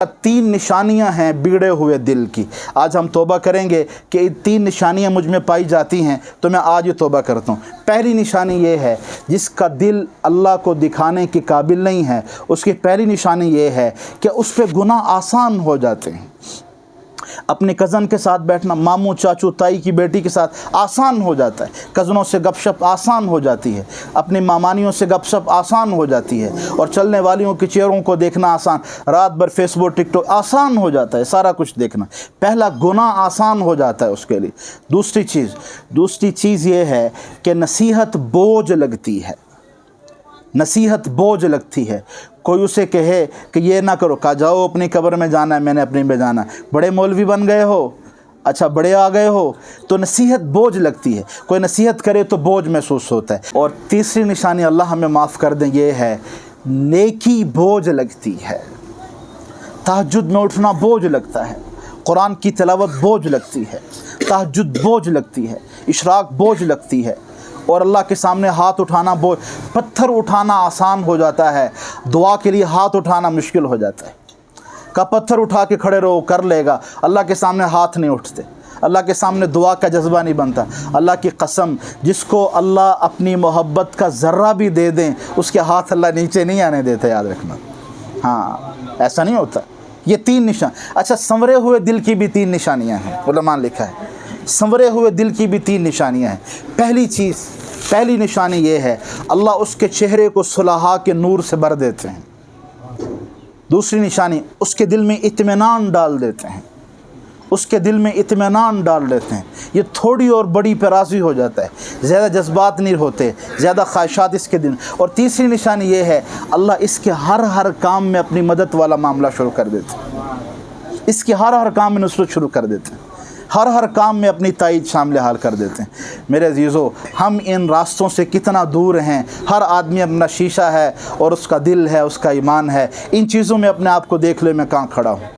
तीन निशानियां हैं बिगड़े हुए दिल की। आज हम तौबा करेंगे कि तीन निशानियां मुझ में पाई जाती हैं, तो मैं आज ही तौबा करता हूँ। पहली निशानी ये है, जिसका दिल अल्लाह को दिखाने के काबिल नहीं है, उसकी पहली निशानी ये है कि उस पर गुनाह आसान हो जाते हैं। अपने कज़न के साथ बैठना, मामू चाचू ताई की बेटी के साथ आसान हो जाता है। कज़नों से गपशप आसान हो जाती है, अपनी मामानियों से गपशप आसान हो जाती है, और चलने वालियों के चेहरों को देखना आसान, रात भर फेसबुक टिकटॉक आसान हो जाता है, सारा कुछ देखना। पहला गुनाह आसान हो जाता है उसके लिए। दूसरी चीज़ ये है कि नसीहत बोझ लगती है। नसीहत बोझ लगती है। कोई उसे कहे कि ये ना करो, कहा जाओ अपनी कब्र में जाना है, मैंने अपनी में जाना है। बड़े मौलवी बन गए हो, अच्छा बड़े आ गए हो, तो नसीहत बोझ लगती है। कोई नसीहत करे तो बोझ महसूस होता है। और तीसरी निशानी, अल्लाह हमें माफ़ कर दें, ये है नेकी बोझ लगती है। तहज्जुद में उठना बोझ लगता है, कुरान की तिलावत बोझ लगती है, तहज्जुद बोझ लगती है, इशराक बोझ लगती है, और अल्लाह के सामने हाथ उठाना बोझ। पत्थर उठाना आसान हो जाता है, दुआ के लिए हाथ उठाना मुश्किल हो जाता है। का पत्थर उठा के खड़े रहो, कर लेगा, अल्लाह के सामने हाथ नहीं उठते, अल्लाह के सामने दुआ का जज्बा नहीं बनता। अल्लाह की कसम, जिसको अल्लाह अपनी मोहब्बत का ज़र्रा भी दे दें, उसके हाथ अल्लाह नीचे नहीं आने देते, याद रखना। हाँ, ऐसा नहीं होता। ये तीन निशान। अच्छा, संवरे हुए दिल की भी तीन निशानियाँ हैं, उलमा ने लिखा है। संवरे हुए दिल की भी तीन निशानियाँ हैं। पहली निशानी ये है, अल्लाह उसके चेहरे को सुलहा के नूर से भर देते हैं। दूसरी निशानी, उसके दिल में इत्मीनान डाल देते हैं। उसके दिल में इत्मीनान डाल देते हैं। ये थोड़ी और बड़ी पर राज़ी हो जाता है, ज़्यादा जज्बात नहीं होते, ज़्यादा ख्वाहिशात इसके दिल। और तीसरी निशानी ये है, अल्लाह इसके हर काम में अपनी मदद वाला मामला शुरू कर देते हैं। इसके हर काम में नुसरत शुरू कर देते हैं, हर काम में अपनी ताईद शामिल हाल कर देते हैं। मेरे अजीज़ों, हम इन रास्तों से कितना दूर हैं। हर आदमी अपना शीशा है, और उसका दिल है, उसका ईमान है। इन चीज़ों में अपने आप को देख ले, मैं कहाँ खड़ा हूँ।